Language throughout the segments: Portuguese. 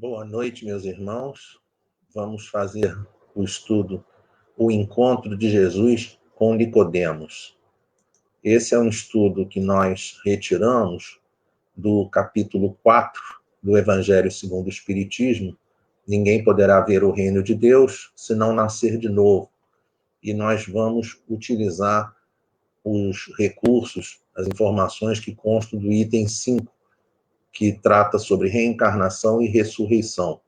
Boa noite, meus irmãos. Vamos fazer o estudo, o encontro de Jesus com Nicodemos. Esse é um estudo que nós retiramos do capítulo 4 do Evangelho segundo o Espiritismo. Ninguém poderá ver o reino de Deus se não nascer de novo. E nós vamos utilizar os recursos, as informações que constam do item 5, que trata sobre reencarnação e ressurreição.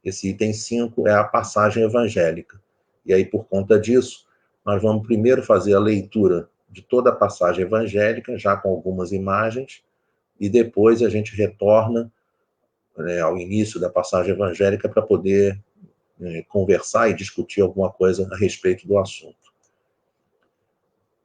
Esse item 5 é a passagem evangélica. E aí, por conta disso, nós vamos primeiro fazer a leitura de toda a passagem evangélica, já com algumas imagens, e depois a gente retorna ao início da passagem evangélica para poder conversar e discutir alguma coisa a respeito do assunto.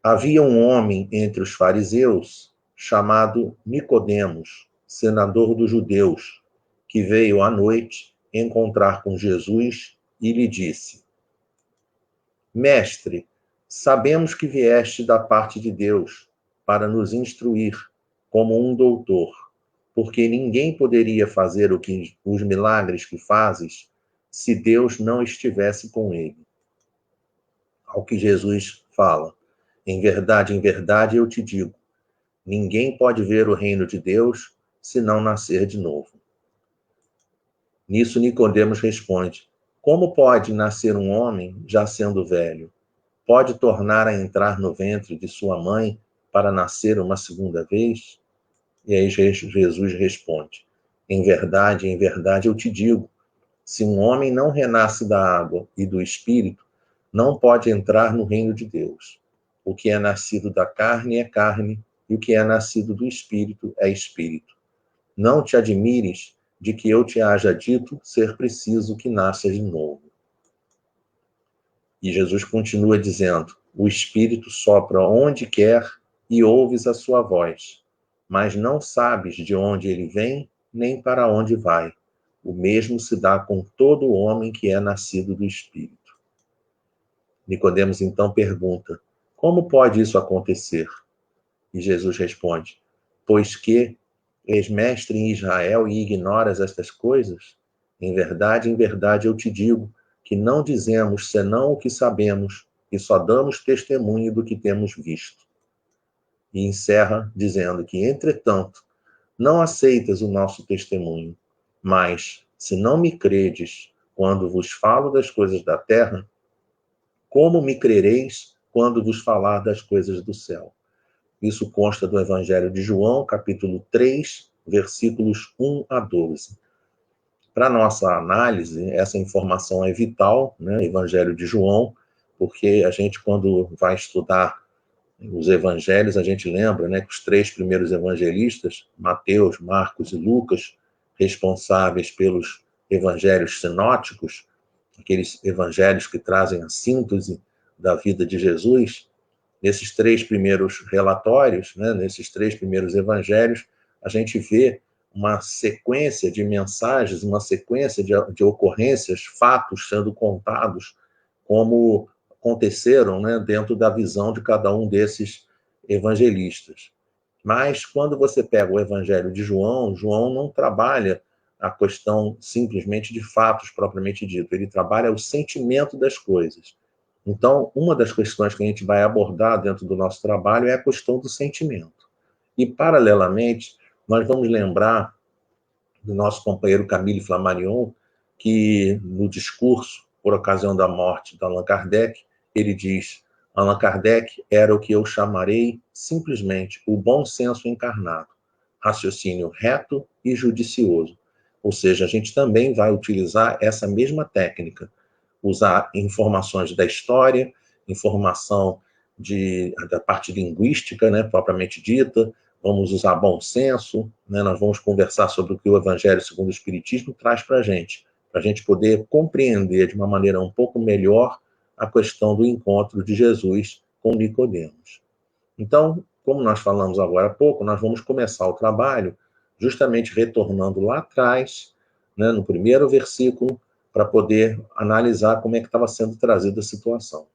Havia um homem entre os fariseus chamado Nicodemos, senador dos judeus, que veio à noite encontrar com Jesus e lhe disse: Mestre, sabemos que vieste da parte de Deus para nos instruir como um doutor, porque ninguém poderia fazer os milagres que fazes se Deus não estivesse com ele. Ao que Jesus fala: em verdade eu te digo, ninguém pode ver o reino de Deus se não nascer de novo. Nisso Nicodemos responde: como pode nascer um homem já sendo velho? Pode tornar a entrar no ventre de sua mãe para nascer uma segunda vez? E aí Jesus responde: em verdade eu te digo, se um homem não renasce da água e do Espírito, não pode entrar no reino de Deus. O que é nascido da carne é carne, e o que é nascido do Espírito é Espírito. Não te admires de que eu te haja dito ser preciso que nasças de novo. E Jesus continua dizendo: o Espírito sopra onde quer e ouves a sua voz, mas não sabes de onde ele vem, nem para onde vai. O mesmo se dá com todo homem que é nascido do Espírito. Nicodemos então pergunta: como pode isso acontecer? E Jesus responde: pois que és mestre em Israel e ignoras estas coisas? Em verdade eu te digo que não dizemos senão o que sabemos e só damos testemunho do que temos visto. E encerra dizendo que, entretanto, não aceitas o nosso testemunho, mas, se não me credes quando vos falo das coisas da terra, como me crereis quando vos falar das coisas do céu? Isso consta do Evangelho de João, capítulo 3, versículos 1 a 12. Para nossa análise, essa informação é vital, né? Evangelho de João, porque a gente, quando vai estudar os evangelhos, a gente lembra, né, que os 3 primeiros evangelistas, Mateus, Marcos e Lucas, responsáveis pelos evangelhos sinóticos, aqueles evangelhos que trazem a síntese da vida de Jesus, nesses 3 primeiros relatórios, né, nesses 3 primeiros evangelhos, a gente vê uma sequência de mensagens, uma sequência de ocorrências, fatos sendo contados como aconteceram, né, dentro da visão de cada um desses evangelistas. Mas, quando você pega o Evangelho de João, João não trabalha a questão simplesmente de fatos propriamente dito, ele trabalha o sentimento das coisas. Então, uma das questões que a gente vai abordar dentro do nosso trabalho é a questão do sentimento. E, paralelamente, nós vamos lembrar do nosso companheiro Camille Flammarion, que no discurso, por ocasião da morte de Allan Kardec, ele diz: Allan Kardec era o que eu chamarei simplesmente o bom senso encarnado, raciocínio reto e judicioso. Ou seja, a gente também vai utilizar essa mesma técnica, usar informações da história, informação da parte linguística, né, propriamente dita, vamos usar bom senso, né, nós vamos conversar sobre o que o Evangelho segundo o Espiritismo traz para a gente poder compreender de uma maneira um pouco melhor a questão do encontro de Jesus com Nicodemos. Então, como nós falamos agora há pouco, nós vamos começar o trabalho justamente retornando lá atrás, né, no primeiro versículo, para poder analisar como é que estava sendo trazida a situação.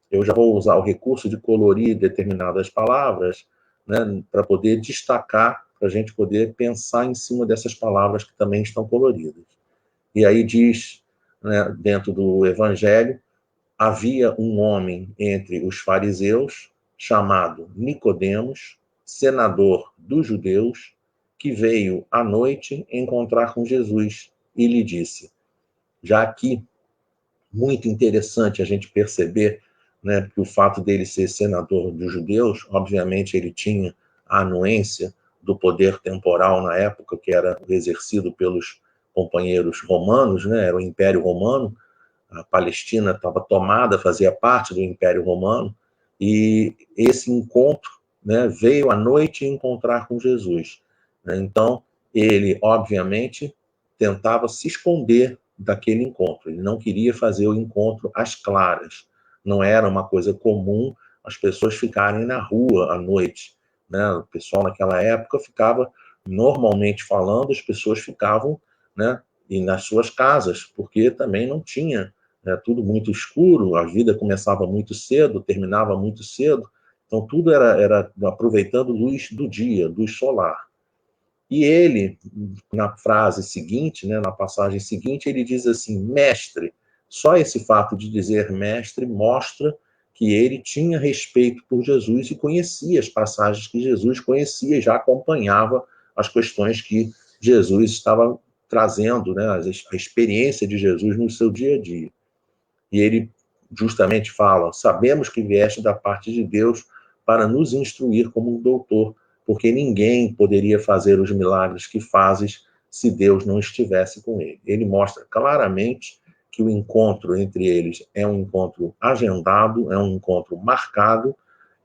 Eu já vou usar o recurso de colorir determinadas palavras, né, para poder destacar, para a gente poder pensar em cima dessas palavras que também estão coloridas. E aí diz, né, dentro do Evangelho, havia um homem entre os fariseus, chamado Nicodemos, senador dos judeus, que veio à noite encontrar com Jesus e lhe disse, já aqui, muito interessante a gente perceber, né, que o fato dele ser senador dos judeus, obviamente ele tinha a anuência do poder temporal na época, que era exercido pelos companheiros romanos, né, era o Império Romano, a Palestina estava tomada, fazia parte do Império Romano, e esse encontro, né, veio à noite encontrar com Jesus. Então, ele, obviamente, tentava se esconder daquele encontro, ele não queria fazer o encontro às claras, não era uma coisa comum as pessoas ficarem na rua à noite. Né? O pessoal naquela época ficava, normalmente falando, as pessoas ficavam, né, e nas suas casas, porque também não tinha, tudo muito escuro, a vida começava muito cedo, terminava muito cedo, então tudo era aproveitando luz do dia, luz solar. E ele, na frase seguinte, né, na passagem seguinte, ele diz assim, mestre, só esse fato de dizer mestre mostra que ele tinha respeito por Jesus e conhecia as passagens que Jesus conhecia e já acompanhava as questões que Jesus estava trazendo, né, a experiência de Jesus no seu dia a dia. E ele justamente fala, sabemos que vieste da parte de Deus para nos instruir como um doutor, porque ninguém poderia fazer os milagres que fazes se Deus não estivesse com ele. Ele mostra claramente que o encontro entre eles é um encontro agendado, é um encontro marcado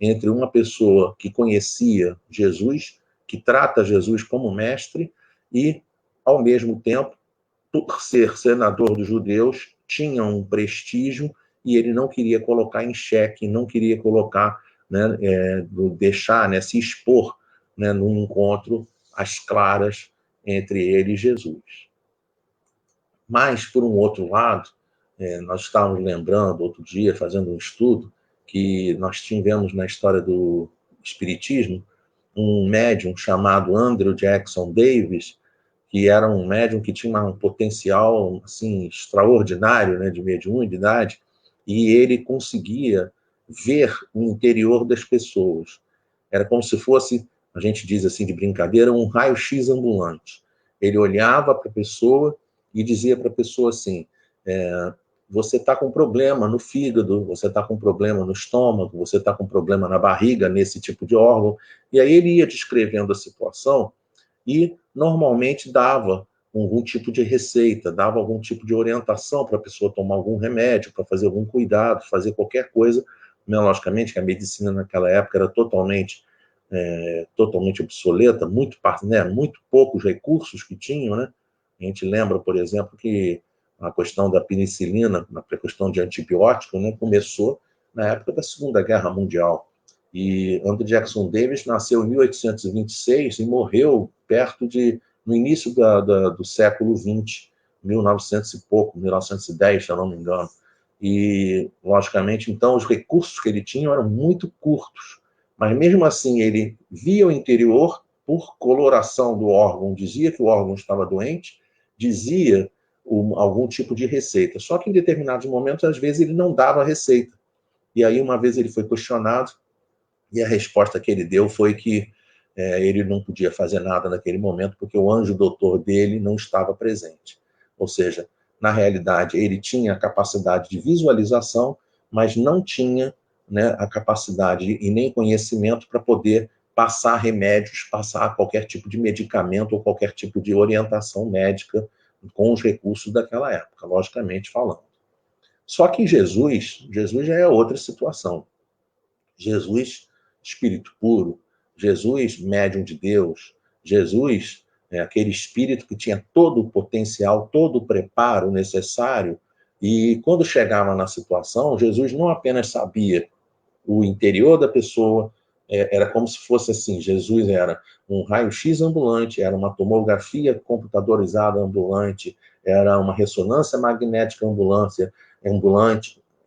entre uma pessoa que conhecia Jesus, que trata Jesus como mestre e, ao mesmo tempo, por ser senador dos judeus, tinha um prestígio e ele não queria colocar em xeque, não queria colocar, né, deixar, né, se expor, né, num encontro às claras entre ele e Jesus. Mas, por um outro lado, nós estávamos lembrando, outro dia, fazendo um estudo, que nós tivemos na história do Espiritismo um médium chamado Andrew Jackson Davis, que era um médium que tinha um potencial assim extraordinário, né, de mediunidade, e ele conseguia ver o interior das pessoas. Era como se fosse, a gente diz assim de brincadeira, um raio-x ambulante. Ele olhava para a pessoa e dizia para a pessoa assim, você está com problema no fígado, você está com problema no estômago, você está com problema na barriga, nesse tipo de órgão. E aí ele ia descrevendo a situação e normalmente dava algum tipo de receita, dava algum tipo de orientação para a pessoa tomar algum remédio, para fazer algum cuidado, fazer qualquer coisa. Logicamente que a medicina naquela época era totalmente obsoleta, muito poucos recursos que tinham, né? A gente lembra, por exemplo, que a questão da penicilina, a questão de antibiótico, né, começou na época da Segunda Guerra Mundial. E Andrew Jackson Davis nasceu em 1826 e morreu no início do século XX, 1900 e pouco, 1910, se eu não me engano. E, logicamente, então, os recursos que ele tinha eram muito curtos. Mas, mesmo assim, ele via o interior, por coloração do órgão, dizia que o órgão estava doente, dizia algum tipo de receita. Só que, em determinados momentos, às vezes, ele não dava a receita. E aí, uma vez, ele foi questionado, e a resposta que ele deu foi que ele não podia fazer nada naquele momento porque o anjo doutor dele não estava presente. Ou seja, na realidade, ele tinha a capacidade de visualização, mas não tinha, né, a capacidade e nem conhecimento para poder passar remédios, passar qualquer tipo de medicamento ou qualquer tipo de orientação médica com os recursos daquela época, logicamente falando. Só que Jesus já é outra situação. Jesus, espírito puro, Jesus, médium de Deus, Jesus, aquele espírito que tinha todo o potencial, todo o preparo necessário, e quando chegava na situação, Jesus não apenas sabia o interior da pessoa, era como se fosse assim, Jesus era um raio-x ambulante, era uma tomografia computadorizada ambulante, era uma ressonância magnética ambulante,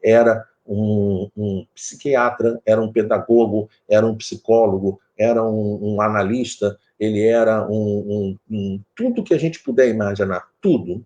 era um psiquiatra, era um pedagogo, era um psicólogo, era um analista, ele era tudo que a gente puder imaginar, tudo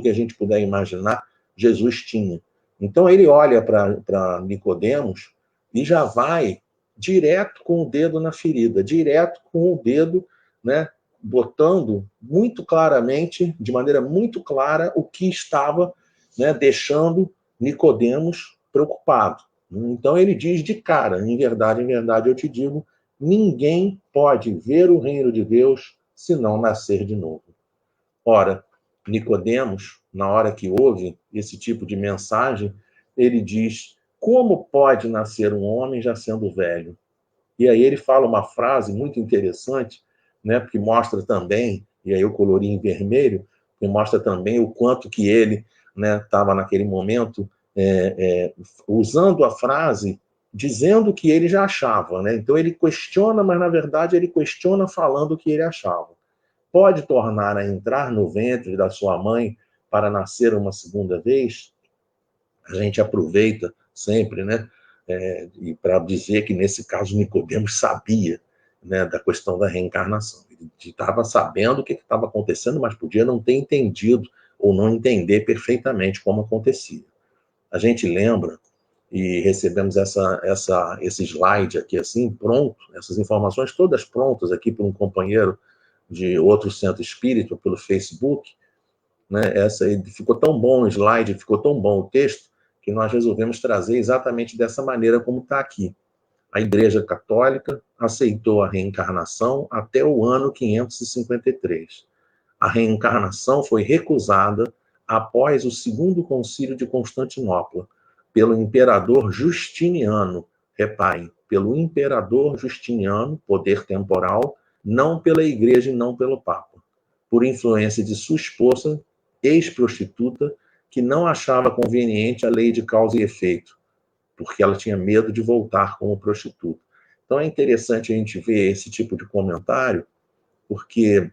que a gente puder imaginar, Jesus tinha. Então ele olha para Nicodemos e já vai direto com o dedo na ferida, direto com o dedo, né, botando muito claramente, de maneira muito clara, o que estava, né, deixando Nicodemos preocupado. Então ele diz de cara, em verdade eu te digo, ninguém pode ver o reino de Deus se não nascer de novo. Ora, Nicodemos, na hora que ouve esse tipo de mensagem, ele diz: como pode nascer um homem já sendo velho? E aí ele fala uma frase muito interessante, né, porque mostra também, e aí eu colori em vermelho, que mostra também o quanto que ele, né, estava naquele momento usando a frase, dizendo o que ele já achava. Né? Então ele questiona, mas na verdade ele questiona falando o que ele achava. Pode tornar a entrar no ventre da sua mãe para nascer uma segunda vez? A gente aproveita sempre, né? E para dizer que nesse caso Nicodemos sabia, né, da questão da reencarnação. Ele estava sabendo o que estava acontecendo, mas podia não ter entendido ou não entender perfeitamente como acontecia. A gente lembra e recebemos esse slide aqui assim, pronto, essas informações todas prontas aqui por um companheiro de outro centro espírita pelo Facebook, né? Ficou tão bom o slide, ficou tão bom o texto, que nós resolvemos trazer exatamente dessa maneira como está aqui. A Igreja Católica aceitou a reencarnação até o ano 553. A reencarnação foi recusada após o Segundo Concílio de Constantinopla, pelo imperador Justiniano. Reparem, pelo imperador Justiniano, poder temporal, não pela Igreja e não pelo Papa, por influência de sua esposa, ex-prostituta, que não achava conveniente a lei de causa e efeito, porque ela tinha medo de voltar como prostituta. Então é interessante a gente ver esse tipo de comentário, porque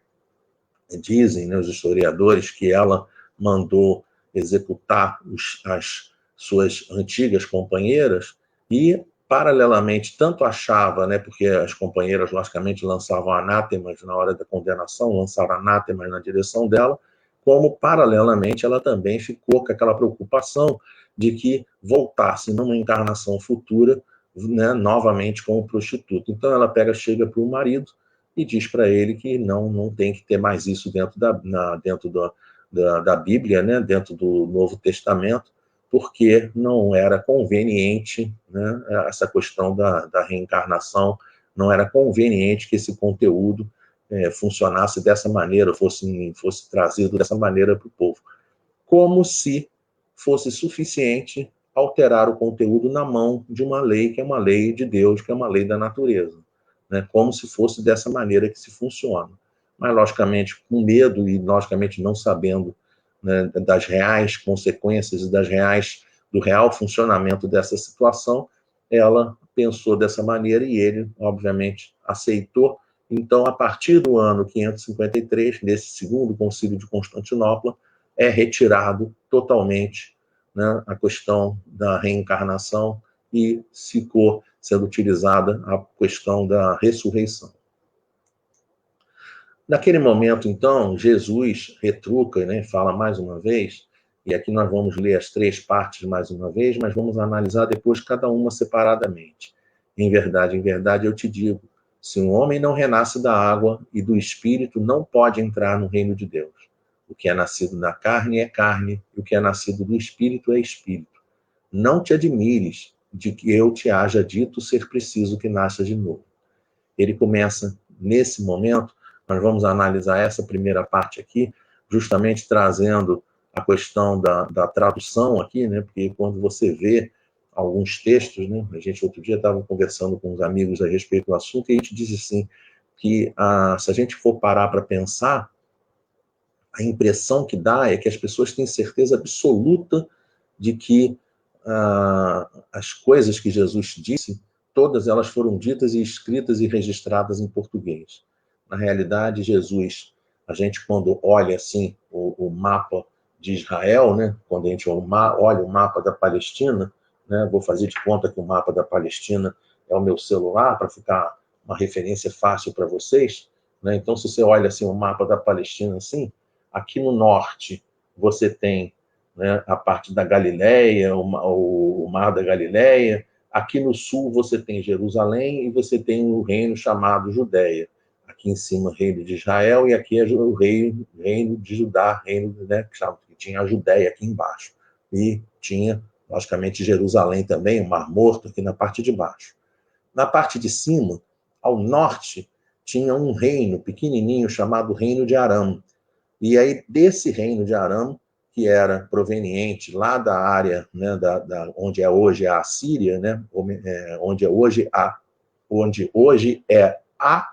dizem, né, os historiadores, que ela mandou executar as suas antigas companheiras e, paralelamente, tanto achava, né, porque as companheiras, logicamente, lançavam anátemas na hora da condenação, lançaram anátemas na direção dela, como, paralelamente, ela também ficou com aquela preocupação de que voltasse numa encarnação futura, né, novamente como prostituta. Então, ela chega para o marido e diz para ele que não tem que ter mais isso dentro da Bíblia, né, dentro do Novo Testamento, porque não era conveniente, né, essa questão da reencarnação, não era conveniente que esse conteúdo funcionasse dessa maneira, fosse trazido dessa maneira para o povo. Como se fosse suficiente alterar o conteúdo na mão de uma lei que é uma lei de Deus, que é uma lei da natureza. Né, como se fosse dessa maneira que se funciona. Mas, logicamente, com medo e, logicamente, não sabendo, né, das reais consequências e do real funcionamento dessa situação, ela pensou dessa maneira e ele, obviamente, aceitou. Então, a partir do ano 553, nesse segundo concílio de Constantinopla, é retirado totalmente, né, a questão da reencarnação e ficou sendo utilizada a questão da ressurreição. Naquele momento, então, Jesus retruca, né, fala mais uma vez, e aqui nós vamos ler as 3 partes mais uma vez, mas vamos analisar depois cada uma separadamente. Em verdade, eu te digo, se um homem não renasce da água e do Espírito, não pode entrar no reino de Deus. O que é nascido da carne é carne, e o que é nascido do Espírito é Espírito. Não te admires de que eu te haja dito ser preciso que nasça de novo. Ele começa, nesse momento, nós vamos analisar essa primeira parte aqui, justamente trazendo a questão da tradução aqui, né? Porque quando você vê alguns textos, né? A gente outro dia estava conversando com uns amigos a respeito do assunto, e a gente diz assim, que se a gente for parar para pensar, a impressão que dá é que as pessoas têm certeza absoluta de que as coisas que Jesus disse, todas elas foram ditas e escritas e registradas em português. Na realidade, Jesus, a gente quando olha assim o mapa de Israel, né, quando a gente olha o mapa da Palestina, né? Vou fazer de conta que o mapa da Palestina é o meu celular, para ficar uma referência fácil para vocês, né? Então, se você olha assim, o mapa da Palestina, assim, aqui no norte você tem, né, a parte da Galileia, o Mar da Galileia. Aqui no sul você tem Jerusalém e você tem o reino chamado Judéia. Aqui em cima, o reino de Israel, e aqui é o reino de Judá, reino, né, que tinha a Judéia aqui embaixo. E tinha, logicamente, Jerusalém também, o Mar Morto, aqui na parte de baixo. Na parte de cima, ao norte, tinha um reino pequenininho chamado Reino de Aram. E aí, desse reino de Aram, que era proveniente lá da área, né, onde é hoje a Síria, né, onde hoje é a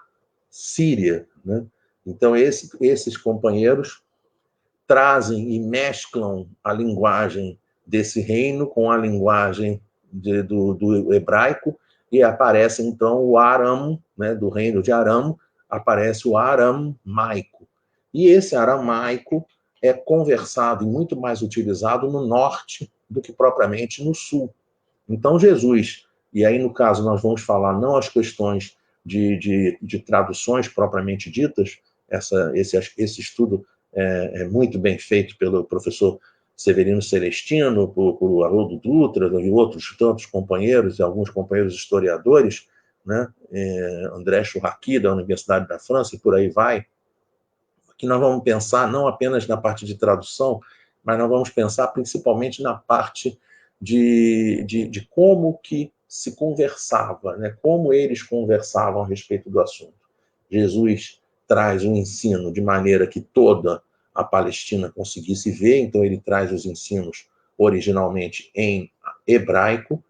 Síria, né? Então, esses companheiros trazem e mesclam a linguagem desse reino com a linguagem do hebraico, e aparece, então, o Aram, né, do reino de Aram, aparece o aramaico. E esse aramaico é conversado e muito mais utilizado no norte do que propriamente no sul. Então, Jesus, e aí, no caso, nós vamos falar não as questões de traduções propriamente ditas, esse estudo é muito bem feito pelo professor Severino Celestino, por Haroldo Dutra e outros tantos companheiros, e alguns companheiros historiadores, né? André Chouraqui, da Universidade da França, e por aí vai, que nós vamos pensar não apenas na parte de tradução, mas nós vamos pensar principalmente na parte de como que se conversava, né? Como eles conversavam a respeito do assunto. Jesus traz um ensino de maneira que toda a Palestina conseguisse ver, então ele traz os ensinos originalmente em hebraico.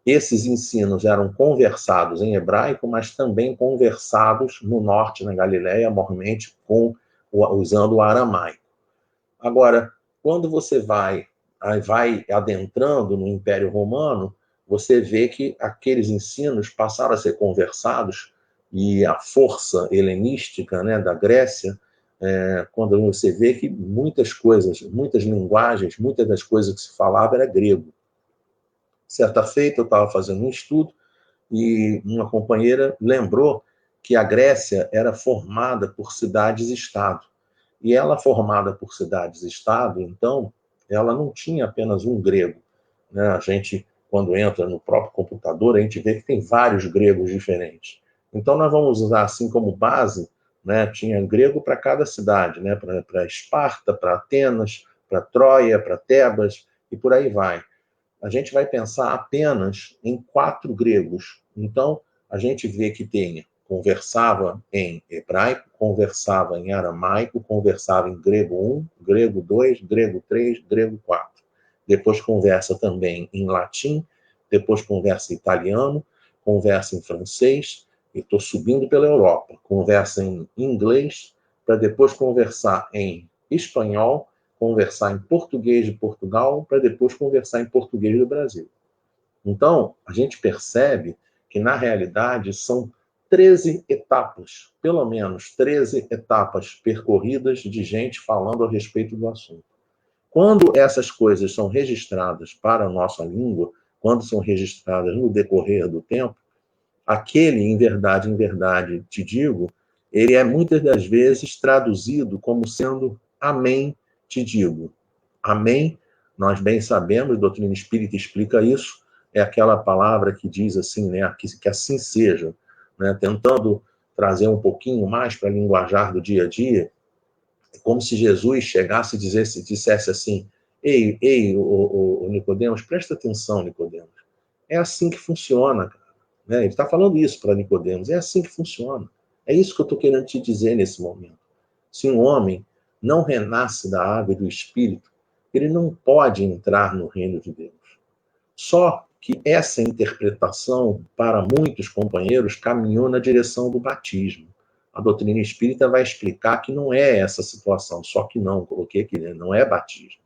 Esses ensinos eram conversados em hebraico, mas também conversados no norte, na Galileia, mormente usando o aramaico. Agora, quando você vai adentrando no Império Romano, você vê que aqueles ensinos passaram a ser conversados, e a força helenística, né, da Grécia, quando você vê que muitas coisas, muitas linguagens, muitas das coisas que se falava era grego. Certa feita, eu estava fazendo um estudo e uma companheira lembrou que a Grécia era formada por cidades-estado. E ela, formada por cidades-estado, então, ela não tinha apenas um grego, né? A gente, quando entra no próprio computador, a gente vê que tem vários gregos diferentes. Então, nós vamos usar assim como base, né? Tinha grego para cada cidade, né? Para Esparta, para Atenas, para Troia, para Tebas, e por aí vai. A gente vai pensar apenas em 4 gregos. Então, a gente vê que conversava em hebraico, conversava em aramaico, conversava em grego 1, grego 2, grego 3, grego 4. Depois conversa também em latim, depois conversa em italiano, conversa em francês, e estou subindo pela Europa, conversa em inglês, para depois conversar em espanhol, conversar em português de Portugal, para depois conversar em português do Brasil. Então, a gente percebe que, na realidade, são 13 etapas, pelo menos 13 etapas percorridas de gente falando a respeito do assunto. Quando essas coisas são registradas para a nossa língua, quando são registradas no decorrer do tempo, aquele, em verdade, te digo, ele é muitas das vezes traduzido como sendo amém, te digo. Amém, nós bem sabemos, a doutrina espírita explica isso, é aquela palavra que diz assim, né, que assim seja, né, tentando trazer um pouquinho mais para a linguajar do dia a dia, é como se Jesus chegasse e dissesse assim: ei, o Nicodemos, presta atenção, Nicodemos. É assim que funciona, cara. Né? Ele está falando isso para Nicodemos, é assim que funciona. É isso que eu estou querendo te dizer nesse momento. Se um homem não renasce da água e do Espírito, ele não pode entrar no reino de Deus. Só que essa interpretação, para muitos companheiros, caminhou na direção do batismo. A doutrina espírita vai explicar que não é essa situação, só que não, coloquei aqui, né? Não é batismo.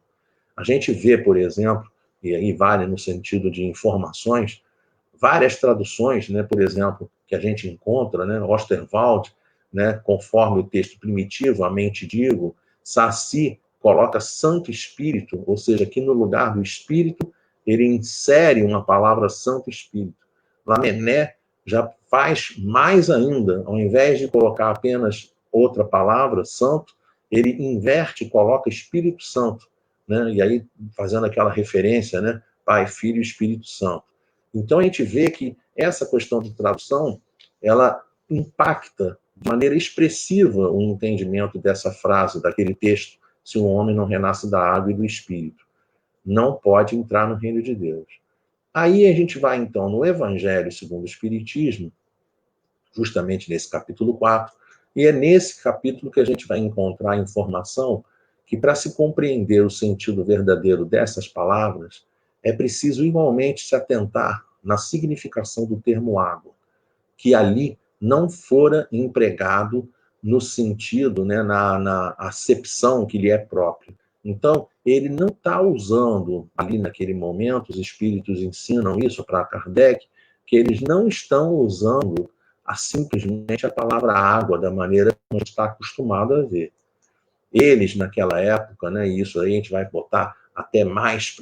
A gente vê, por exemplo, e aí vale no sentido de informações, várias traduções, né, por exemplo, que a gente encontra, né, Osterwald, né, conforme o texto primitivo, a mente digo, Saci coloca Santo Espírito, ou seja, aqui no lugar do Espírito ele insere uma palavra Santo Espírito. Lamennais já faz mais ainda, ao invés de colocar apenas outra palavra, Santo, ele inverte e coloca Espírito Santo, né? E aí fazendo aquela referência, né? Pai, Filho e Espírito Santo. Então a gente vê que essa questão de tradução, ela impacta de maneira expressiva o entendimento dessa frase, daquele texto, se o homem não renasce da água e do Espírito, não pode entrar no reino de Deus. Aí a gente vai, então, no Evangelho segundo o Espiritismo, justamente nesse capítulo 4, e é nesse capítulo que a gente vai encontrar a informação que, para se compreender o sentido verdadeiro dessas palavras, é preciso igualmente se atentar na significação do termo água, que ali não fora empregado no sentido, né, na acepção que lhe é próprio. Então, ele não está usando, ali naquele momento, os espíritos ensinam isso para Kardec, que eles não estão usando simplesmente a palavra água da maneira como a gente está acostumado a ver. Eles, naquela época, né, e isso aí a gente vai botar até mais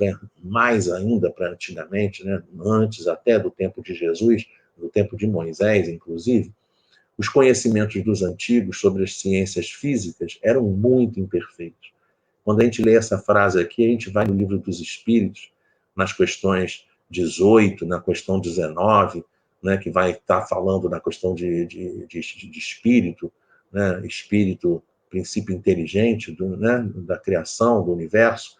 ainda para antigamente, né, antes até do tempo de Jesus, do tempo de Moisés, inclusive, os conhecimentos dos antigos sobre as ciências físicas eram muito imperfeitos. Quando a gente lê essa frase aqui, a gente vai no Livro dos Espíritos, nas questões 18, na questão 19, né, que vai estar falando da questão de espírito, né, espírito, princípio inteligente né, da criação, do universo,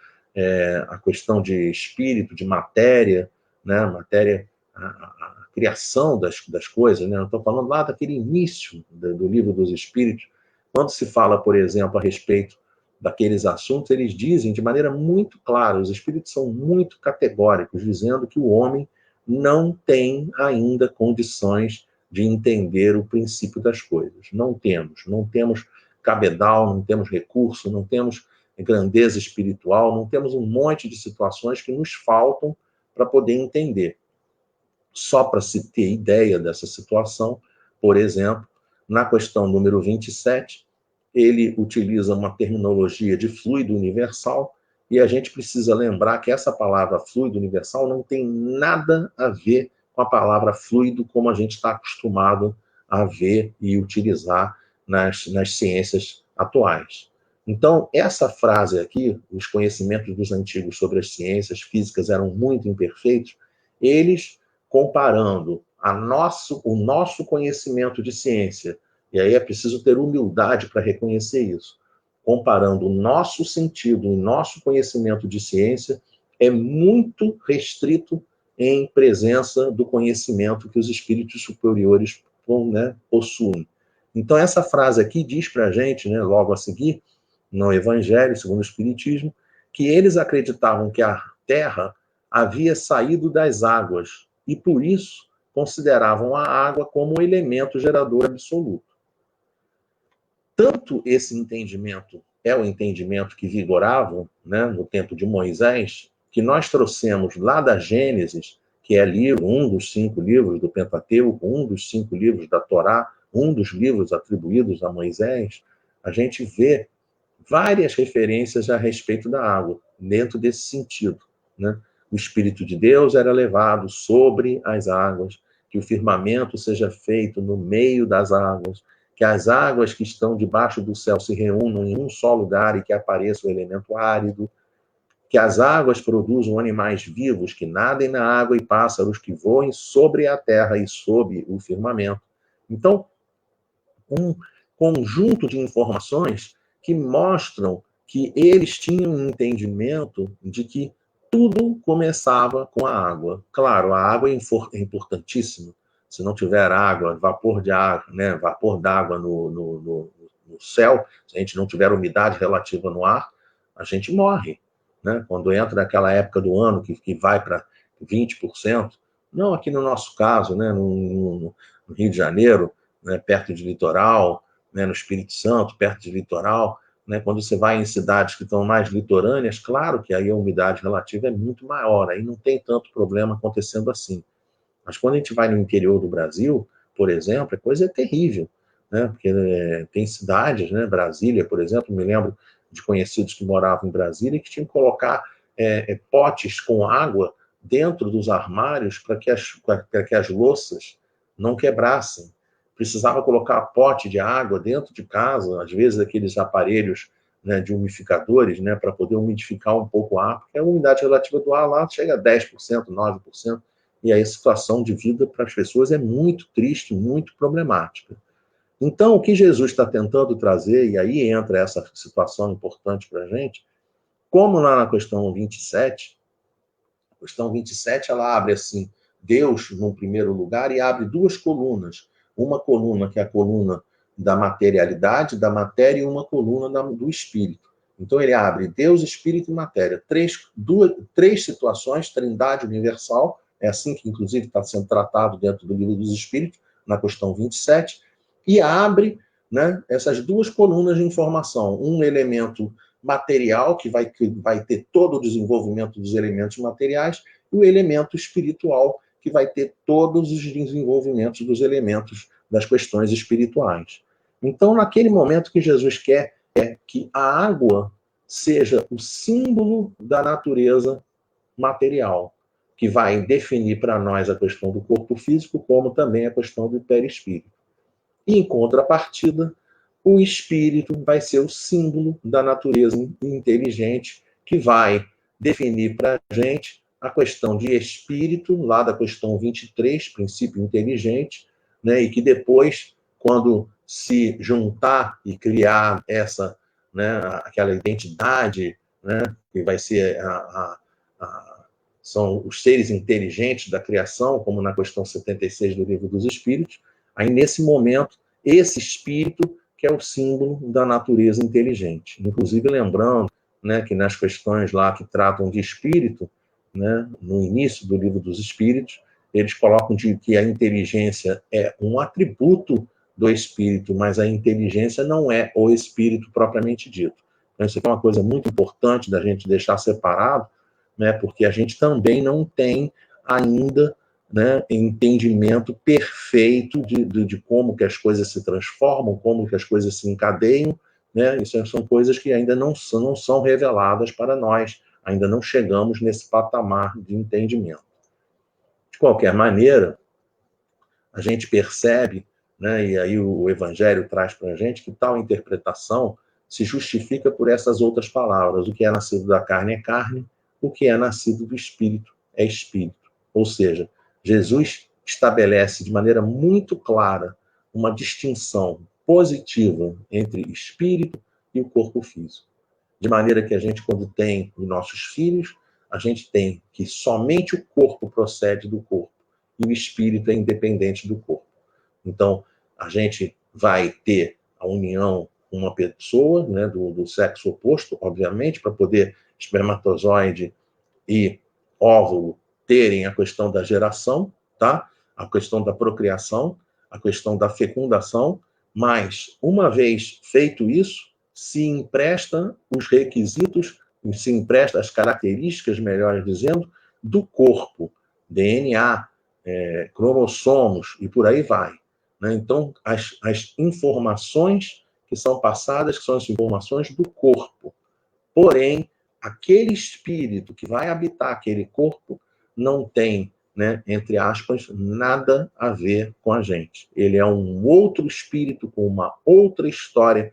a questão de espírito, de matéria, né, matéria, a criação das coisas, né, eu estou falando lá daquele início do Livro dos Espíritos, quando se fala, por exemplo, a respeito daqueles assuntos, eles dizem de maneira muito clara, os espíritos são muito categóricos, dizendo que o homem não tem ainda condições de entender o princípio das coisas. Não temos cabedal, não temos recurso, não temos grandeza espiritual, não temos um monte de situações que nos faltam para poder entender. Só para se ter ideia dessa situação, por exemplo, na questão número 27, ele utiliza uma terminologia de fluido universal, e a gente precisa lembrar que essa palavra fluido universal não tem nada a ver com a palavra fluido como a gente está acostumado a ver e utilizar nas ciências atuais. Então, essa frase aqui, os conhecimentos dos antigos sobre as ciências físicas eram muito imperfeitos, eles comparando o nosso conhecimento de ciência, e aí é preciso ter humildade para reconhecer isso, comparando o nosso sentido, o nosso conhecimento de ciência, é muito restrito em presença do conhecimento que os espíritos superiores, né, possuem. Então, essa frase aqui diz para a gente, né, logo a seguir, no Evangelho, segundo o Espiritismo, que eles acreditavam que a Terra havia saído das águas e, por isso, consideravam a água como um elemento gerador absoluto. Tanto esse entendimento é o entendimento que vigorava, né, no tempo de Moisés, que nós trouxemos lá da Gênesis, que é livro, um dos 5 livros do Pentateuco, um dos 5 livros da Torá, um dos livros atribuídos a Moisés, a gente vê várias referências a respeito da água, dentro desse sentido, né? O Espírito de Deus era levado sobre as águas, que o firmamento seja feito no meio das águas, que as águas que estão debaixo do céu se reúnam em um só lugar e que apareça o elemento árido, que as águas produzam animais vivos que nadem na água e pássaros que voem sobre a terra e sob o firmamento. Então, um conjunto de informações que mostram que eles tinham um entendimento de que tudo começava com a água. Claro, a água é importantíssima. Se não tiver água, vapor de água, né, vapor d'água no céu, se a gente não tiver umidade relativa no ar, a gente morre. Né? Quando entra naquela época do ano que vai para 20%, não aqui no nosso caso, né, no Rio de Janeiro, né, perto de litoral, né, no Espírito Santo, perto de litoral, né, quando você vai em cidades que estão mais litorâneas, claro que aí a umidade relativa é muito maior, aí não tem tanto problema acontecendo assim. Mas quando a gente vai no interior do Brasil, por exemplo, a coisa é terrível, né, porque tem cidades, né, Brasília, por exemplo, me lembro de conhecidos que moravam em Brasília e que tinham que colocar potes com água dentro dos armários para que as louças não quebrassem. Precisava colocar pote de água dentro de casa, às vezes aqueles aparelhos, né, de umidificadores, né, para poder umidificar um pouco o ar, porque a umidade relativa do ar lá chega a 10%, 9%, e aí a situação de vida para as pessoas é muito triste, muito problemática. Então, o que Jesus está tentando trazer, e aí entra essa situação importante para a gente, como lá na questão 27, a questão 27, ela abre assim, Deus no primeiro lugar, e abre duas colunas. Uma coluna que é a coluna da materialidade, da matéria, e uma coluna do espírito. Então ele abre Deus, espírito e matéria. Três situações, trindade universal, é assim que inclusive está sendo tratado dentro do livro dos Espíritos, na questão 27, e abre, né, essas duas colunas de informação. Um elemento material, que vai ter todo o desenvolvimento dos elementos materiais, e o elemento espiritual, que vai ter todos os desenvolvimentos dos elementos das questões espirituais. Então, naquele momento que Jesus quer é que a água seja o símbolo da natureza material, que vai definir para nós a questão do corpo físico, como também a questão do perispírito. E, em contrapartida, o espírito vai ser o símbolo da natureza inteligente, que vai definir para a gente a questão de espírito, lá da questão 23, princípio inteligente, né, e que depois, quando se juntar e criar essa, né, aquela identidade, né, que vai ser são os seres inteligentes da criação, como na questão 76 do Livro dos Espíritos, aí nesse momento, esse espírito que é o símbolo da natureza inteligente. Inclusive, lembrando, né, que nas questões lá que tratam de espírito, né, no início do Livro dos Espíritos, eles colocam que a inteligência é um atributo do espírito, mas a inteligência não é o espírito propriamente dito. Então, isso aqui é uma coisa muito importante da gente deixar separado, né, porque a gente também não tem ainda, né, entendimento perfeito de como que as coisas se transformam, como que as coisas se encadeiam, né? Isso são coisas que ainda não são reveladas para nós, ainda não chegamos nesse patamar de entendimento. De qualquer maneira, a gente percebe, né, e aí o Evangelho traz para a gente que tal interpretação se justifica por essas outras palavras. O que é nascido da carne é carne, o que é nascido do espírito é espírito. Ou seja, Jesus estabelece de maneira muito clara uma distinção positiva entre espírito e o corpo físico. De maneira que a gente, quando tem os nossos filhos, a gente tem que somente o corpo procede do corpo e o espírito é independente do corpo. Então, a gente vai ter a união com uma pessoa, né, do sexo oposto, obviamente, para poder espermatozoide e óvulo terem a questão da geração, tá? A questão da procriação, a questão da fecundação, mas, uma vez feito isso, se empresta os requisitos, se empresta as características, melhor dizendo, do corpo, DNA, cromossomos e por aí vai. Né? Então, as informações que são passadas, que são as informações do corpo. Porém, aquele espírito que vai habitar aquele corpo não tem, né, entre aspas, nada a ver com a gente. Ele é um outro espírito com uma outra história.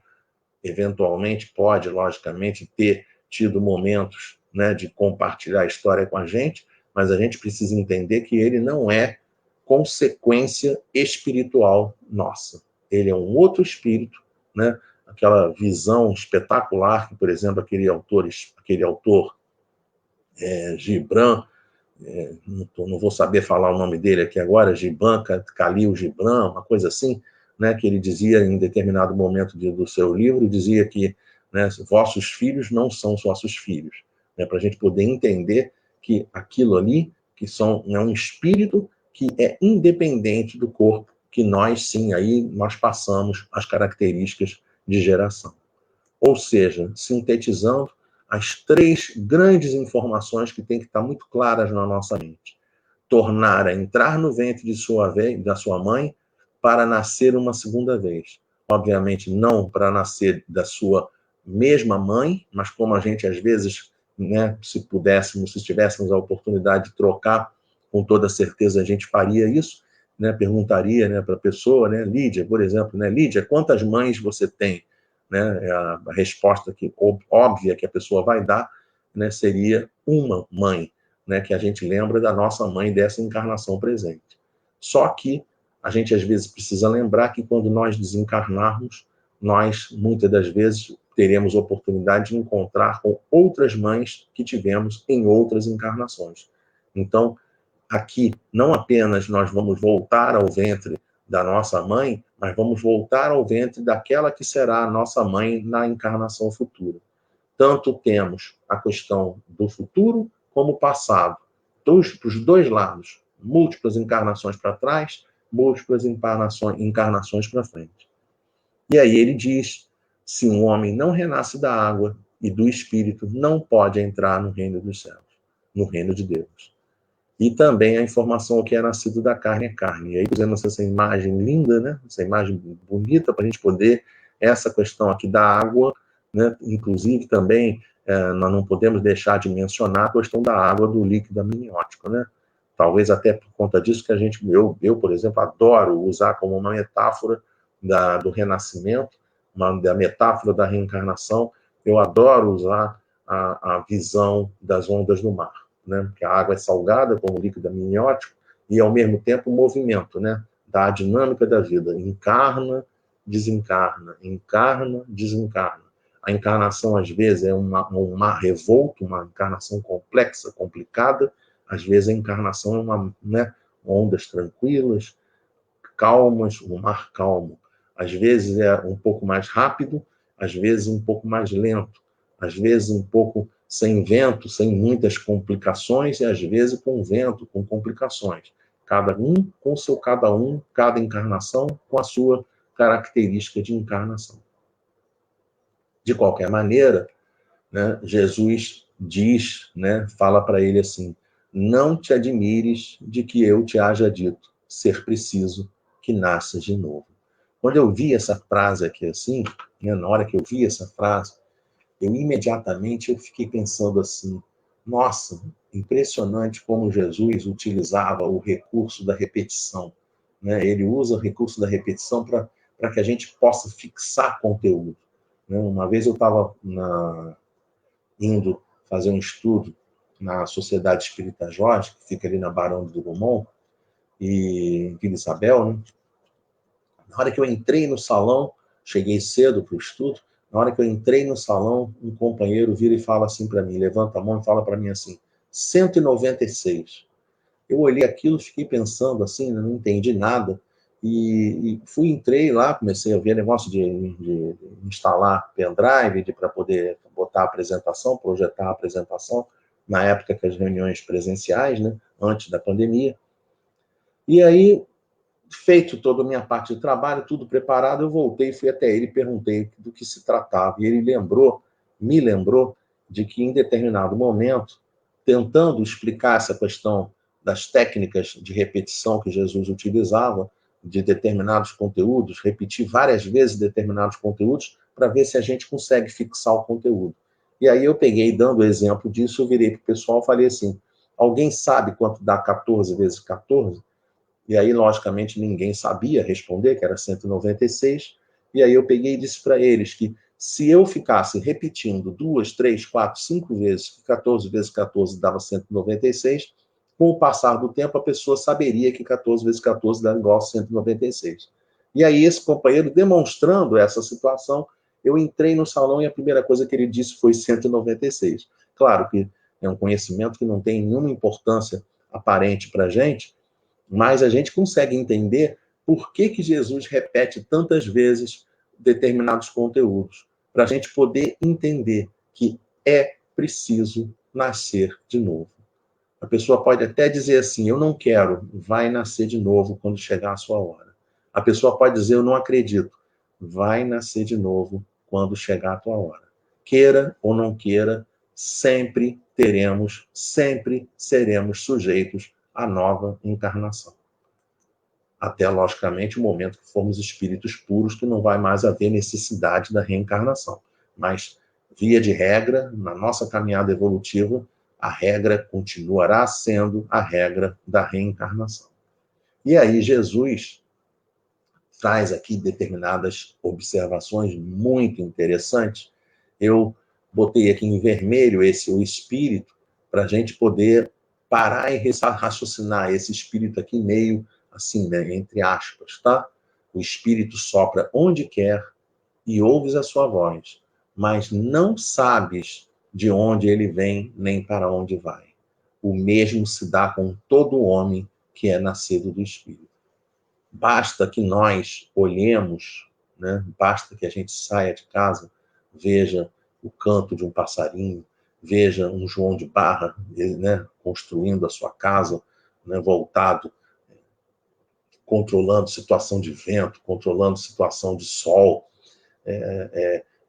Eventualmente pode, logicamente, ter tido momentos, né, de compartilhar a história com a gente, mas a gente precisa entender que ele não é consequência espiritual nossa. Ele é um outro espírito, né? Aquela visão espetacular que, por exemplo, aquele autor Gibran, não vou saber falar o nome dele aqui agora, Gibran, Khalil Gibran, uma coisa assim, né, que ele dizia em determinado momento do seu livro, dizia que, né, vossos filhos não são vossos filhos, né, para a gente poder entender que aquilo ali que é um espírito que é independente do corpo, que nós, sim, aí nós passamos as características de geração. Ou seja, sintetizando, as três grandes informações que têm que estar muito claras na nossa mente. Tornar a entrar no ventre da sua mãe para nascer uma segunda vez. Obviamente, não para nascer da sua mesma mãe, mas como a gente às vezes né, se pudéssemos, se tivéssemos a oportunidade de trocar, com toda certeza a gente faria isso, né, perguntaria, né, para a pessoa, né, Lídia, por exemplo, né, Lídia, quantas mães você tem? Né, a resposta que, óbvia que a pessoa vai dar, né, seria uma mãe, né, que a gente lembra da nossa mãe dessa encarnação presente. Só que a gente às vezes precisa lembrar que quando nós desencarnarmos, nós muitas das vezes teremos oportunidade de encontrar com outras mães que tivemos em outras encarnações. Então, aqui, não apenas nós vamos voltar ao ventre da nossa mãe, mas vamos voltar ao ventre daquela que será a nossa mãe na encarnação futura. Tanto temos a questão do futuro como o passado. Dos dois lados. Múltiplas encarnações para trás, múltiplas encarnações para frente. E aí ele diz, se um homem não renasce da água e do Espírito, não pode entrar no reino dos céus, no reino de Deus. E também a informação que é nascido da carne é carne. E aí, fizemos essa imagem linda, né? Essa imagem bonita para a gente poder, essa questão aqui da água, né? Inclusive também, nós não podemos deixar de mencionar a questão da água do líquido amniótico, né? Talvez até por conta disso que eu, por exemplo, adoro usar como uma metáfora do renascimento, da metáfora da reencarnação, eu adoro usar a visão das ondas do mar, né? Porque a água é salgada como líquido amniótico e, ao mesmo tempo, o movimento, né? Da dinâmica da vida. Encarna, desencarna, encarna, desencarna. A encarnação, às vezes, é um mar revolto, uma encarnação complexa, complicada. Às vezes, a encarnação é né, ondas tranquilas, calmas, um mar calmo. Às vezes é um pouco mais rápido, às vezes um pouco mais lento, às vezes um pouco sem vento, sem muitas complicações, e às vezes com vento, com complicações. Cada um com seu cada um, cada encarnação com a sua característica de encarnação. De qualquer maneira, né, Jesus diz, né, fala para ele assim, não te admires de que eu te haja dito, ser preciso que nasças de novo. Quando eu vi essa frase aqui assim, né, na hora que eu vi essa frase, eu imediatamente eu fiquei pensando assim, nossa, impressionante como Jesus utilizava o recurso da repetição. Né? Ele usa o recurso da repetição para que a gente possa fixar conteúdo. Né? Uma vez eu estava indo fazer um estudo na Sociedade Espírita Jorge, que fica ali na Barão do Drummond, e Vila Isabel, né? Na hora que eu entrei no salão, cheguei cedo para o estudo, na hora que eu entrei no salão, um companheiro vira e fala assim para mim, levanta a mão e fala para mim assim, 196. Eu olhei aquilo, fiquei pensando assim, não entendi nada, e entrei lá, comecei a ver negócio de instalar pendrive para poder botar a apresentação, projetar a apresentação, na época que as reuniões presenciais, né, antes da pandemia. E aí, feito toda a minha parte de trabalho, tudo preparado, eu voltei, fui até ele e perguntei do que se tratava. E ele me lembrou, de que em determinado momento, tentando explicar essa questão das técnicas de repetição que Jesus utilizava, de determinados conteúdos, repetir várias vezes determinados conteúdos, para ver se a gente consegue fixar o conteúdo. E aí eu peguei, dando o exemplo disso, eu virei para o pessoal e falei assim, alguém sabe quanto dá 14 vezes 14? E aí, logicamente, ninguém sabia responder, que era 196. E aí eu peguei e disse para eles que se eu ficasse repetindo 2, 3, 4, 5 vezes, que 14 vezes 14 dava 196, com o passar do tempo a pessoa saberia que 14 vezes 14 dá igual a 196. E aí esse companheiro, demonstrando essa situação, eu entrei no salão e a primeira coisa que ele disse foi 196. Claro que é um conhecimento que não tem nenhuma importância aparente para a gente, mas a gente consegue entender por que Jesus repete tantas vezes determinados conteúdos, para a gente poder entender que é preciso nascer de novo. A pessoa pode até dizer assim, eu não quero, vai nascer de novo quando chegar a sua hora. A pessoa pode dizer, eu não acredito, vai nascer de novo quando chegar a tua hora. Queira ou não queira, sempre seremos sujeitos à nova encarnação. Até, logicamente, o momento que formos espíritos puros, que não vai mais haver necessidade da reencarnação. Mas via de regra, na nossa caminhada evolutiva, a regra continuará sendo a regra da reencarnação. E aí Jesus traz aqui determinadas observações muito interessantes. Eu botei aqui em vermelho o espírito, para a gente poder parar e raciocinar esse espírito aqui meio assim, né, entre aspas, tá? O espírito sopra onde quer e ouves a sua voz, mas não sabes de onde ele vem nem para onde vai. O mesmo se dá com todo homem que é nascido do espírito. Basta que nós olhemos, né? Basta que a gente saia de casa, veja o canto de um passarinho, veja um João de Barra, né, construindo a sua casa, né, voltado, controlando situação de vento, controlando situação de sol.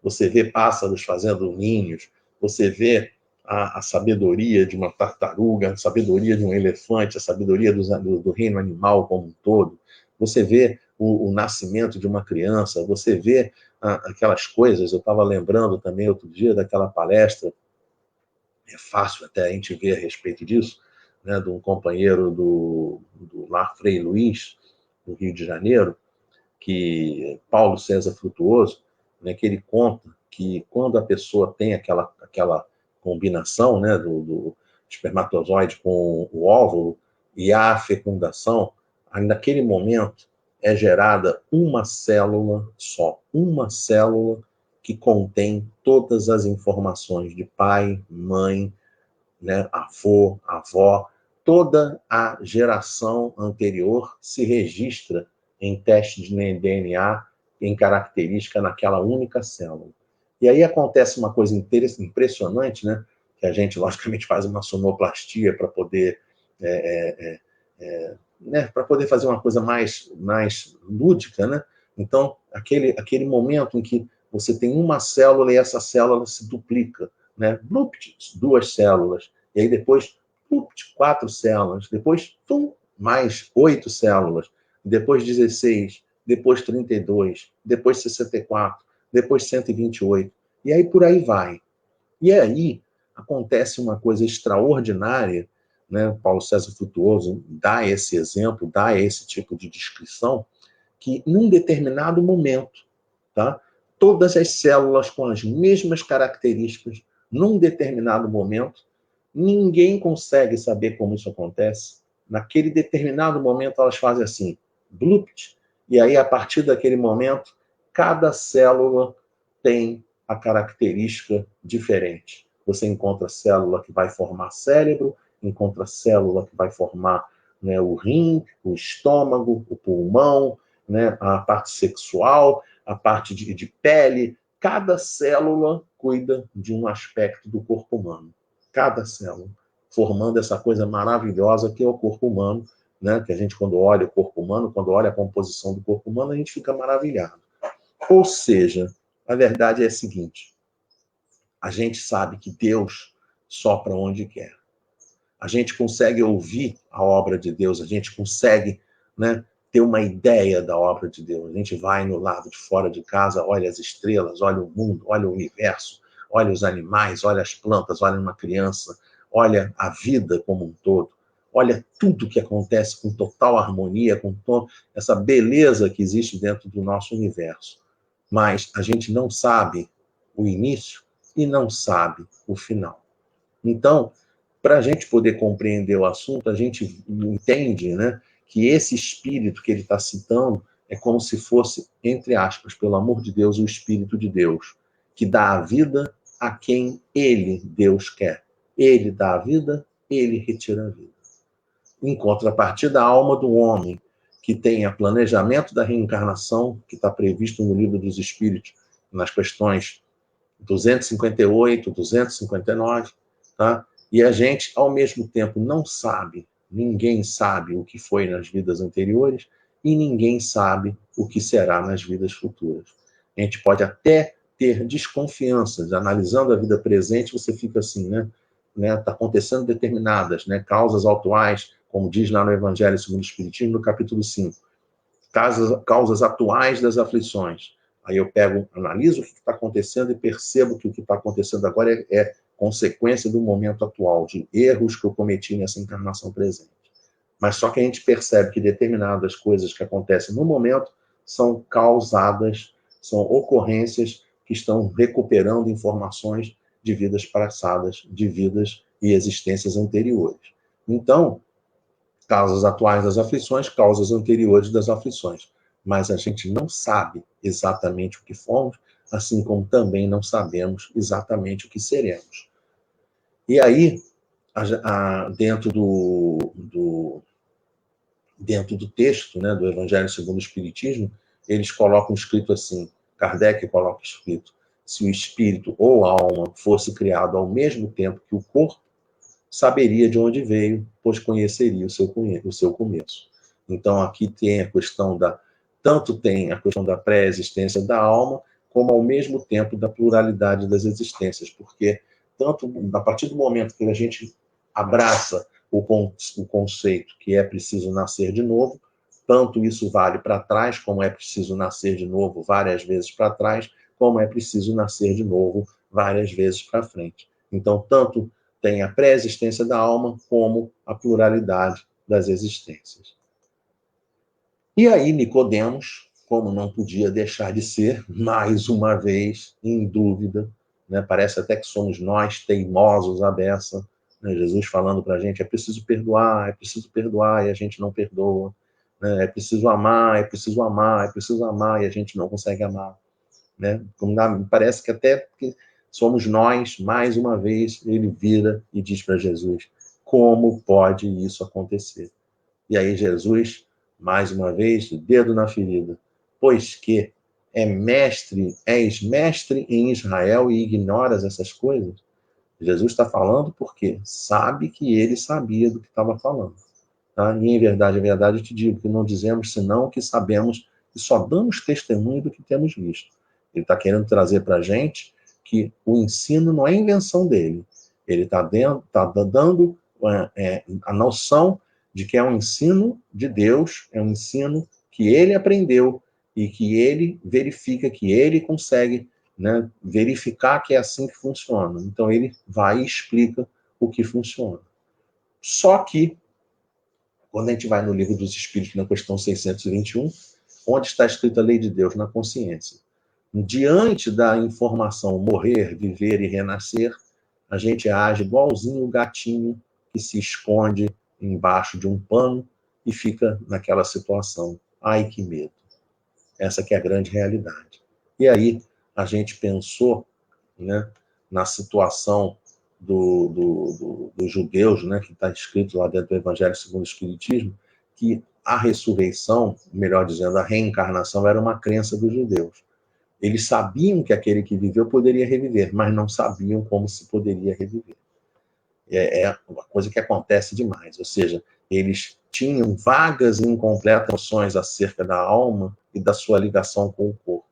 Você vê pássaros fazendo ninhos, você vê a sabedoria de uma tartaruga, a sabedoria de um elefante, a sabedoria do reino animal como um todo. Você vê o nascimento de uma criança, você vê aquelas coisas. Eu estava lembrando também outro dia daquela palestra, é fácil até a gente ver a respeito disso, né, de um companheiro do Lar Frei Luiz, no Rio de Janeiro, que Paulo César Frutuoso, né, que ele conta que quando a pessoa tem aquela combinação, né, do espermatozoide com o óvulo e há a fecundação, naquele momento é gerada uma célula só, uma célula que contém todas as informações de pai, mãe, né, avô, avó, toda a geração anterior se registra em testes de DNA, em característica naquela única célula. E aí acontece uma coisa impressionante, né? Que a gente, logicamente, faz uma sonoplastia para poder, né, para poder fazer uma coisa mais lúdica, né? Então, aquele momento em que você tem uma célula e essa célula se duplica, né? Duas células. E aí depois, 4 células. Depois, mais 8 células. Depois 16. Depois 32. Depois 64. Depois 128. E aí por aí vai. E aí acontece uma coisa extraordinária, né? Paulo César Frutuoso dá esse exemplo, dá esse tipo de descrição, que num determinado momento, tá? Todas as células com as mesmas características, num determinado momento, ninguém consegue saber como isso acontece. Naquele determinado momento, elas fazem assim, blupt, e aí, a partir daquele momento, cada célula tem a característica diferente. Você encontra célula que vai formar cérebro, encontra célula que vai formar, né, o rim, o estômago, o pulmão, né, a parte sexual, a parte de pele. Cada célula cuida de um aspecto do corpo humano. Cada célula, formando essa coisa maravilhosa que é o corpo humano, né? Que a gente, quando olha o corpo humano, quando olha a composição do corpo humano, a gente fica maravilhado. Ou seja, a verdade é a seguinte: a gente sabe que Deus sopra onde quer. A gente consegue ouvir a obra de Deus, a gente consegue, né, ter uma ideia da obra de Deus. A gente vai no lado de fora de casa, olha as estrelas, olha o mundo, olha o universo, olha os animais, olha as plantas, olha uma criança, olha a vida como um todo, olha tudo que acontece com total harmonia, com essa beleza que existe dentro do nosso universo. Mas a gente não sabe o início e não sabe o final. Então, para a gente poder compreender o assunto, a gente entende, né, que esse espírito que ele está citando é como se fosse, entre aspas, pelo amor de Deus, o Espírito de Deus, que dá a vida a quem ele, Deus, quer. Ele dá a vida, ele retira a vida. Em contrapartida, a alma do homem, que tem a planejamento da reencarnação, que está previsto no Livro dos Espíritos, nas questões 258, 259, tá? E a gente, ao mesmo tempo, não sabe, ninguém sabe o que foi nas vidas anteriores e ninguém sabe o que será nas vidas futuras. A gente pode até ter desconfianças, analisando a vida presente, você fica assim, né? Tá acontecendo determinadas, né, causas atuais, como diz lá no Evangelho segundo o Espiritismo, no capítulo 5. Causas atuais das aflições. Aí eu analiso o que está acontecendo e percebo que o que está acontecendo agora é consequência do momento atual, de erros que eu cometi nessa encarnação presente. Mas só que a gente percebe que determinadas coisas que acontecem no momento são causadas, são ocorrências que estão recuperando informações de vidas passadas, de vidas e existências anteriores. Então, causas atuais das aflições, causas anteriores das aflições. Mas a gente não sabe exatamente o que fomos, assim como também não sabemos exatamente o que seremos. E aí, dentro do texto, né, do Evangelho segundo o Espiritismo, eles colocam escrito assim, Kardec coloca escrito, se o espírito ou a alma fosse criado ao mesmo tempo que o corpo, saberia de onde veio, pois conheceria o seu começo. Então, aqui tem a questão tanto tem a questão da pré-existência da alma, como ao mesmo tempo da pluralidade das existências, porque tanto a partir do momento que a gente abraça o conceito que é preciso nascer de novo, tanto isso vale para trás, como é preciso nascer de novo várias vezes para trás, como é preciso nascer de novo várias vezes para frente. Então, tanto tem a pré-existência da alma como a pluralidade das existências. E aí, Nicodemos, como não podia deixar de ser, mais uma vez, em dúvida, né? Parece até que somos nós teimosos à beça, né? Jesus falando para a gente, é preciso perdoar, e a gente não perdoa, né? É preciso amar, e a gente não consegue amar. Né? Parece que até que somos nós, mais uma vez, ele vira e diz para Jesus, como pode isso acontecer? E aí Jesus, mais uma vez, dedo na ferida, pois que és mestre em Israel e ignoras essas coisas? Jesus está falando porque sabe que ele sabia do que estava falando. Tá? E em verdade, eu te digo que não dizemos senão o que sabemos e só damos testemunho do que temos visto. Ele está querendo trazer para a gente que o ensino não é invenção dele. Ele está dando a noção de que é um ensino de Deus, é um ensino que ele aprendeu e que ele verifica, que ele consegue, né, verificar que é assim que funciona. Então ele vai e explica o que funciona. Só que, quando a gente vai no Livro dos Espíritos, na questão 621, onde está escrita a lei de Deus na consciência, diante da informação morrer, viver e renascer, a gente age igualzinho o gatinho que se esconde embaixo de um pano e fica naquela situação. Ai, que medo. Essa que é a grande realidade. E aí a gente pensou, né, na situação dos judeus, né, que está escrito lá dentro do Evangelho segundo o Espiritismo, que a ressurreição, melhor dizendo, a reencarnação era uma crença dos judeus. Eles sabiam que aquele que viveu poderia reviver, mas não sabiam como se poderia reviver. É uma coisa que acontece demais, ou seja, eles tinham vagas e incompletas noções acerca da alma e da sua ligação com o corpo.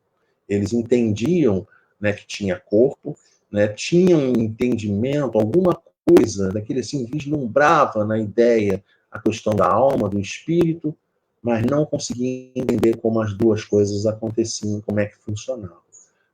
Eles entendiam, né, que tinha corpo, né, tinham um entendimento, alguma coisa, daquele assim, vislumbrava na ideia a questão da alma, do espírito, mas não conseguia entender como as duas coisas aconteciam, como é que funcionava.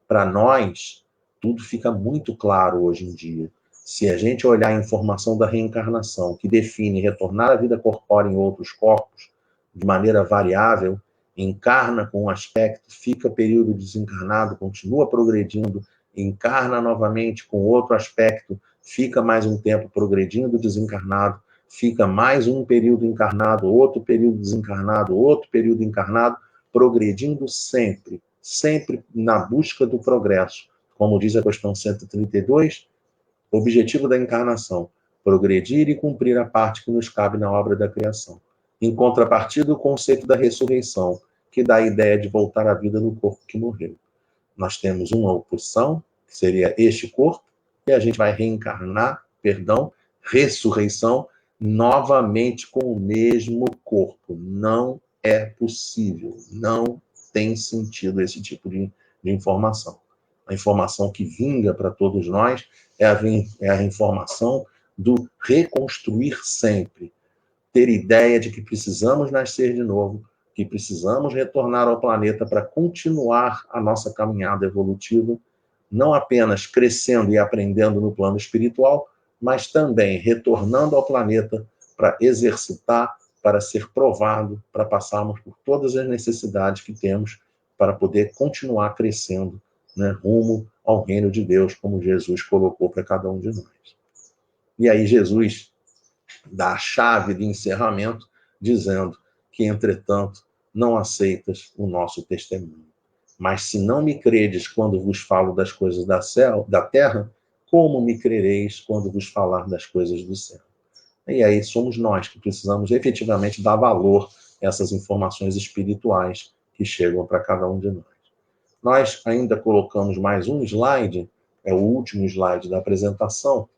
Para nós, tudo fica muito claro hoje em dia. Se a gente olhar a informação da reencarnação, que define retornar à vida corpórea em outros corpos, de maneira variável, encarna com um aspecto, fica período desencarnado, continua progredindo, encarna novamente com outro aspecto, fica mais um tempo progredindo desencarnado, fica mais um período encarnado, outro período desencarnado, outro período encarnado, progredindo sempre, sempre na busca do progresso. Como diz a questão 132, o objetivo da encarnação, progredir e cumprir a parte que nos cabe na obra da criação. Em contrapartida, o conceito da ressurreição, que dá a ideia de voltar à vida no corpo que morreu. Nós temos uma oposição, que seria este corpo, e a gente vai ressurreição, novamente com o mesmo corpo. Não é possível, não tem sentido esse tipo de informação. A informação que vinga para todos nós é a informação do reconstruir sempre. Ter ideia de que precisamos nascer de novo que precisamos retornar ao planeta para continuar a nossa caminhada evolutiva, não apenas crescendo e aprendendo no plano espiritual, mas também retornando ao planeta para exercitar, para ser provado, para passarmos por todas as necessidades que temos para poder continuar crescendo, né, rumo ao reino de Deus, como Jesus colocou para cada um de nós. E aí Jesus dá a chave de encerramento, dizendo que, entretanto, não aceitas o nosso testemunho. Mas se não me credes quando vos falo das coisas da terra, como me crereis quando vos falar das coisas do céu? E aí somos nós que precisamos efetivamente dar valor a essas informações espirituais que chegam para cada um de nós. Nós ainda colocamos mais um slide, é o último slide da apresentação,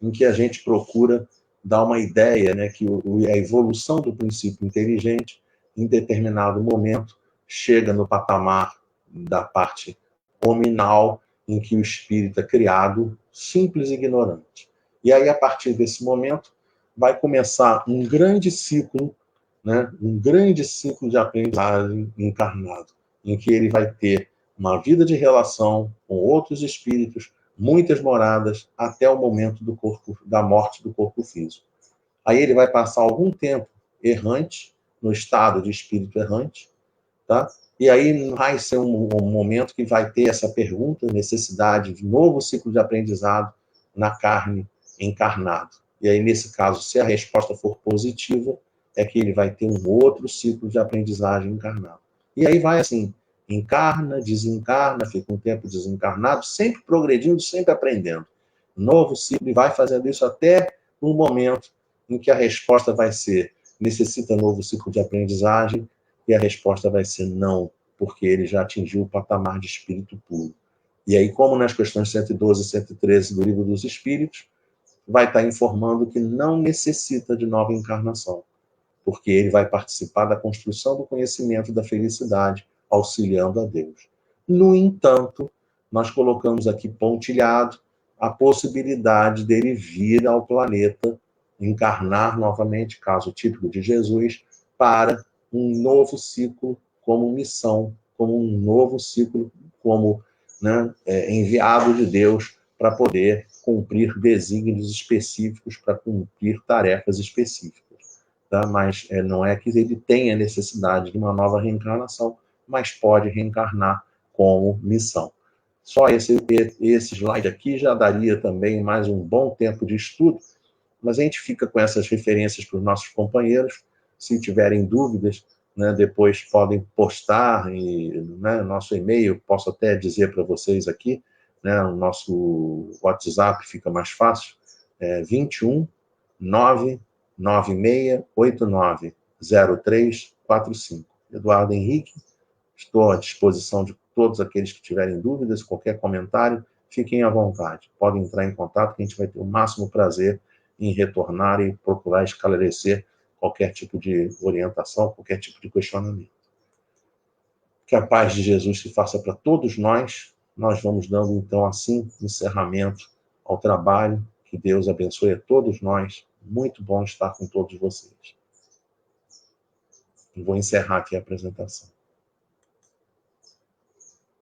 em que a gente procura dar uma ideia, né, que a evolução do princípio inteligente, em determinado momento, chega no patamar da parte hominal, em que o espírito é criado simples e ignorante. E aí, a partir desse momento, vai começar um grande ciclo, né, um grande ciclo de aprendizagem encarnado, em que ele vai ter uma vida de relação com outros espíritos, muitas moradas, até o momento da morte do corpo físico. Aí ele vai passar algum tempo errante, no estado de espírito errante, tá? E aí vai ser um momento que vai ter essa pergunta, necessidade de novo ciclo de aprendizado na carne, encarnado. E aí, nesse caso, se a resposta for positiva, é que ele vai ter um outro ciclo de aprendizagem encarnado. E aí vai assim, encarna, desencarna, fica um tempo desencarnado, sempre progredindo, sempre aprendendo. Novo ciclo, e vai fazendo isso até o momento em que a resposta vai ser, necessita novo ciclo de aprendizagem, e a resposta vai ser não, porque ele já atingiu o patamar de espírito puro. E aí, como nas questões 112 e 113 do Livro dos Espíritos, vai estar informando que não necessita de nova encarnação, porque ele vai participar da construção do conhecimento da felicidade, auxiliando a Deus. No entanto, nós colocamos aqui pontilhado a possibilidade dele vir ao planeta, encarnar novamente, caso típico de Jesus, para um novo ciclo como missão, como um novo ciclo como, né, enviado de Deus para poder cumprir desígnios específicos, para cumprir tarefas específicas. Tá? Mas não é que ele tenha necessidade de uma nova reencarnação, mas pode reencarnar como missão. Só esse slide aqui já daria também mais um bom tempo de estudo, mas a gente fica com essas referências para os nossos companheiros. Se tiverem dúvidas, né, depois podem postar, e, né, nosso e-mail, posso até dizer para vocês aqui, né, o nosso WhatsApp fica mais fácil, 21 99689 0345. Eduardo Henrique, estou à disposição de todos aqueles que tiverem dúvidas, qualquer comentário, fiquem à vontade. Podem entrar em contato, que a gente vai ter o máximo prazer em retornar e procurar esclarecer qualquer tipo de orientação, qualquer tipo de questionamento. Que a paz de Jesus se faça para todos nós. Nós vamos dando, então, assim, encerramento ao trabalho. Que Deus abençoe a todos nós. Muito bom estar com todos vocês. E vou encerrar aqui a apresentação.